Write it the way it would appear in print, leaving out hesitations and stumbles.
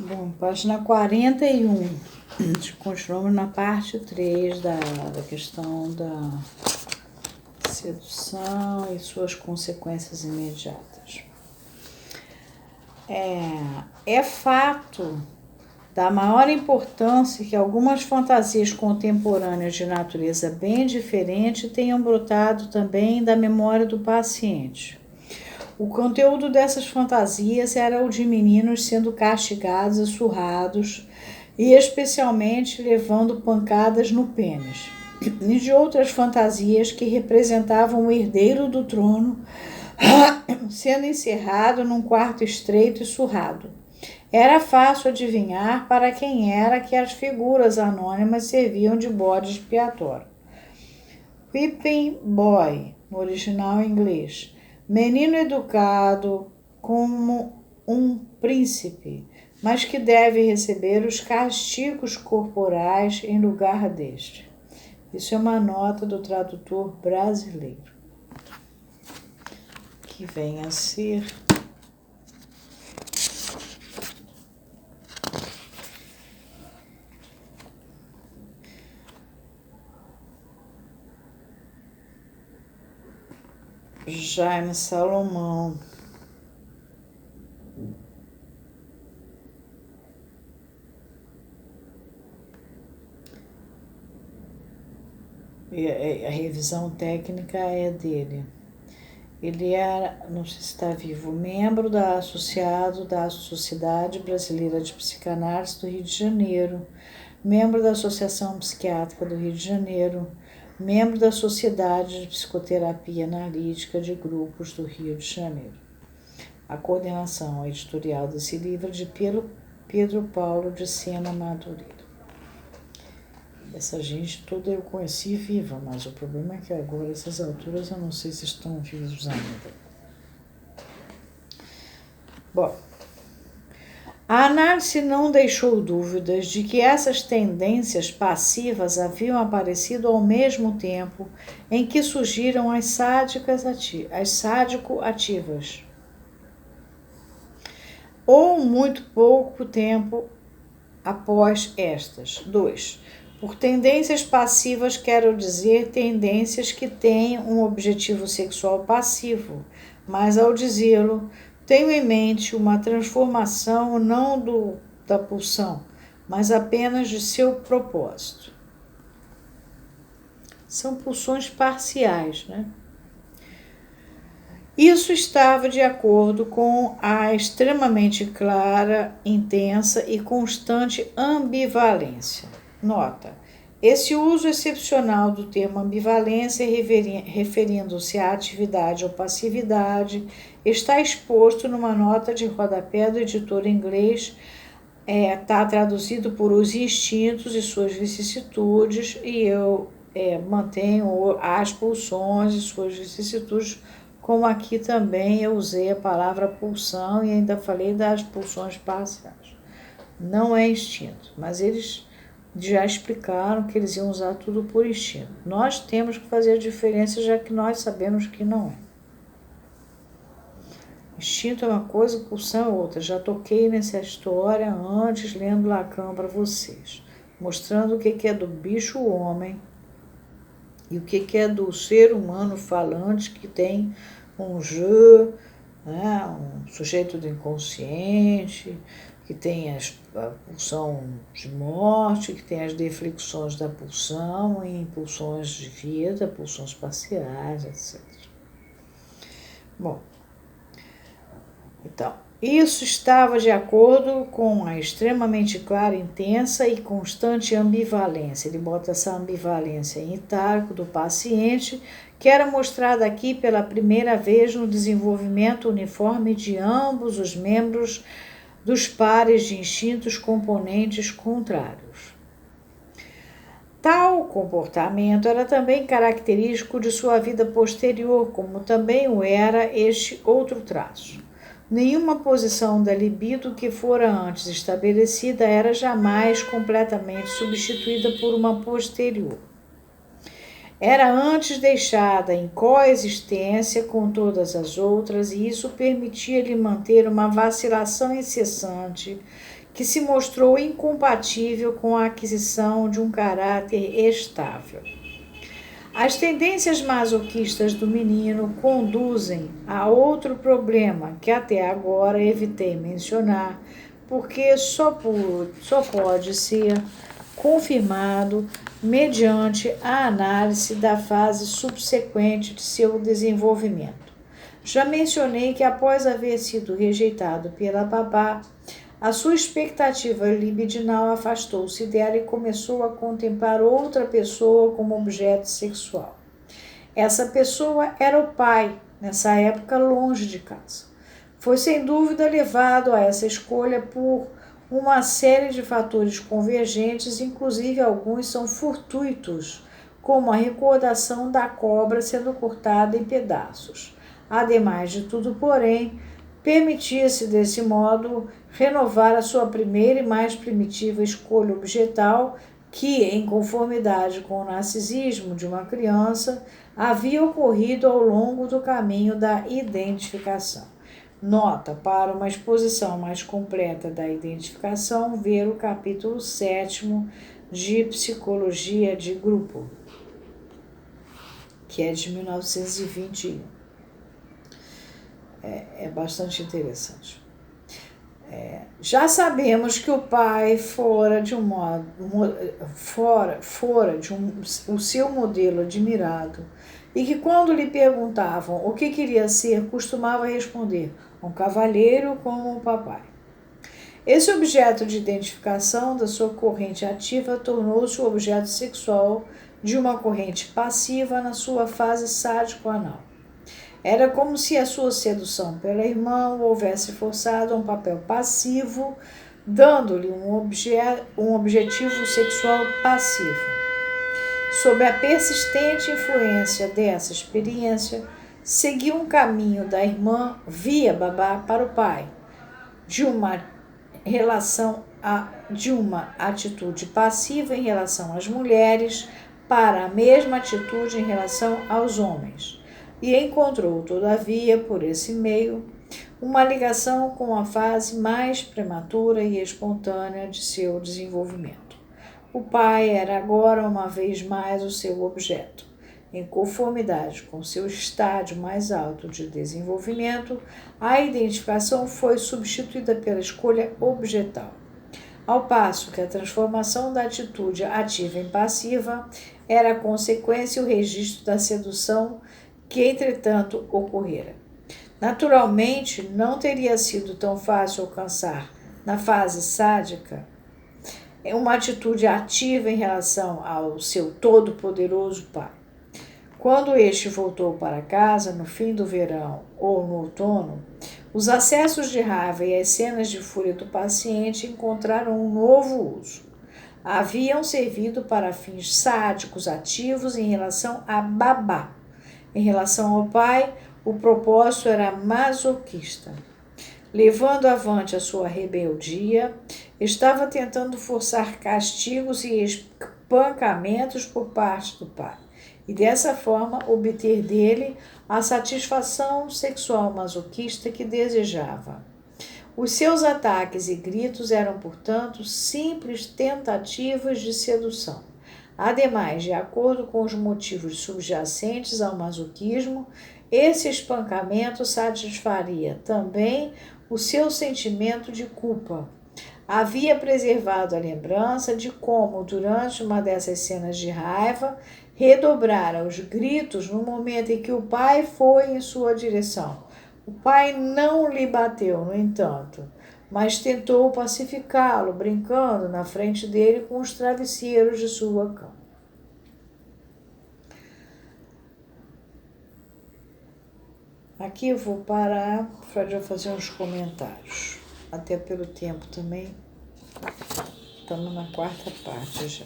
Bom, página 41. Continuamos na parte 3 da questão da sedução e suas consequências imediatas. É fato da maior importância que algumas fantasias contemporâneas de natureza bem diferente tenham brotado também da memória do paciente. O conteúdo dessas fantasias era o de meninos sendo castigados e surrados, e especialmente levando pancadas no pênis, e de outras fantasias que representavam o herdeiro do trono sendo encerrado num quarto estreito e surrado. Era fácil adivinhar para quem era que as figuras anônimas serviam de bode expiatório. Whipping Boy, no original em inglês. Menino educado como um príncipe, mas que deve receber os castigos corporais em lugar deste. Isso é uma nota do tradutor brasileiro, que vem a ser Jaime Salomão. E a revisão técnica é dele. Ele era, não sei se está vivo, membro associado da Sociedade Brasileira de Psicanálise do Rio de Janeiro, membro da Associação Psiquiátrica do Rio de Janeiro, membro da Sociedade de Psicoterapia Analítica de Grupos do Rio de Janeiro. A coordenação editorial desse livro é de Pedro Paulo de Sena Madureira. Essa gente toda eu conheci viva, mas o problema é que agora, essas alturas, eu não sei se estão vivos ainda. Bom, a análise não deixou dúvidas de que essas tendências passivas haviam aparecido ao mesmo tempo em que surgiram as sádico-ativas, ou muito pouco tempo após estas. 2. Por tendências passivas, quero dizer tendências que têm um objetivo sexual passivo, mas ao dizê-lo, tenho em mente uma transformação não da pulsão, mas apenas de seu propósito. São pulsões parciais, né? Isso estava de acordo com a extremamente clara, intensa e constante ambivalência. Nota: esse uso excepcional do termo ambivalência, referindo-se à atividade ou passividade, está exposto numa nota de rodapé do editor inglês, está traduzido por Os Instintos e Suas Vicissitudes, e eu mantenho as pulsões e suas vicissitudes, como aqui também eu usei a palavra pulsão e ainda falei das pulsões parciais. Não é instinto, mas eles já explicaram que eles iam usar tudo por instinto. Nós temos que fazer a diferença, já que nós sabemos que não é. Instinto é uma coisa, pulsão é outra. Já toquei nessa história antes, lendo Lacan para vocês, mostrando o que é do bicho-homem e o que é do ser humano falante, que tem um je, né, um sujeito do inconsciente, que tem a pulsão de morte, que tem as deflexões da pulsão, em pulsões de vida, pulsões parciais, etc. Bom, então, isso estava de acordo com a extremamente clara, intensa e constante ambivalência. Ele bota essa ambivalência em itálico do paciente, que era mostrada aqui pela primeira vez no desenvolvimento uniforme de ambos os membros dos pares de instintos componentes contrários. Tal comportamento era também característico de sua vida posterior, como também o era este outro traço. Nenhuma posição da libido que fora antes estabelecida era jamais completamente substituída por uma posterior. Era antes deixada em coexistência com todas as outras, e isso permitia-lhe manter uma vacilação incessante que se mostrou incompatível com a aquisição de um caráter estável. As tendências masoquistas do menino conduzem a outro problema que até agora evitei mencionar, porque só pode ser confirmado mediante a análise da fase subsequente de seu desenvolvimento. Já mencionei que após haver sido rejeitado pela babá, a sua expectativa libidinal afastou-se dela e começou a contemplar outra pessoa como objeto sexual. Essa pessoa era o pai, nessa época longe de casa. Foi sem dúvida levado a essa escolha por uma série de fatores convergentes, inclusive alguns são fortuitos, como a recordação da cobra sendo cortada em pedaços. Ademais de tudo, porém, permitia-se desse modo renovar a sua primeira e mais primitiva escolha objetal, que, em conformidade com o narcisismo de uma criança, havia ocorrido ao longo do caminho da identificação. Nota: para uma exposição mais completa da identificação, ver o capítulo 7º de Psicologia de Grupo, que é de 1921. É bastante interessante. Já sabemos que o pai fora o seu modelo admirado e que quando lhe perguntavam o que queria ser, costumava responder: um cavalheiro como o papai. Esse objeto de identificação da sua corrente ativa tornou-se o objeto sexual de uma corrente passiva na sua fase sádico-anal. Era como se a sua sedução pela irmã o houvesse forçado a um papel passivo, dando-lhe um objetivo sexual passivo. Sob a persistente influência dessa experiência, seguiu um caminho da irmã via babá para o pai, de uma atitude passiva em relação às mulheres para a mesma atitude em relação aos homens. E encontrou, todavia, por esse meio, uma ligação com a fase mais prematura e espontânea de seu desenvolvimento. O pai era agora, uma vez mais, o seu objeto. Em conformidade com seu estágio mais alto de desenvolvimento, a identificação foi substituída pela escolha objetal. Ao passo que a transformação da atitude ativa em passiva era a consequência e o registro da sedução que, entretanto, ocorrera. Naturalmente, não teria sido tão fácil alcançar, na fase sádica, uma atitude ativa em relação ao seu todo-poderoso pai. Quando este voltou para casa, no fim do verão ou no outono, os acessos de raiva e as cenas de fúria do paciente encontraram um novo uso. Haviam servido para fins sádicos ativos em relação a babá. Em relação ao pai, o propósito era masoquista. Levando avante a sua rebeldia, estava tentando forçar castigos e espancamentos por parte do pai, e dessa forma obter dele a satisfação sexual masoquista que desejava. Os seus ataques e gritos eram, portanto, simples tentativas de sedução. Ademais, de acordo com os motivos subjacentes ao masoquismo, esse espancamento satisfaria também o seu sentimento de culpa. Havia preservado a lembrança de como, durante uma dessas cenas de raiva, redobrara os gritos no momento em que o pai foi em sua direção. O pai não lhe bateu, no entanto, mas tentou pacificá-lo, brincando na frente dele com os travesseiros de sua cama. Aqui eu vou parar para fazer uns comentários, até pelo tempo também. Estamos na 4ª parte já.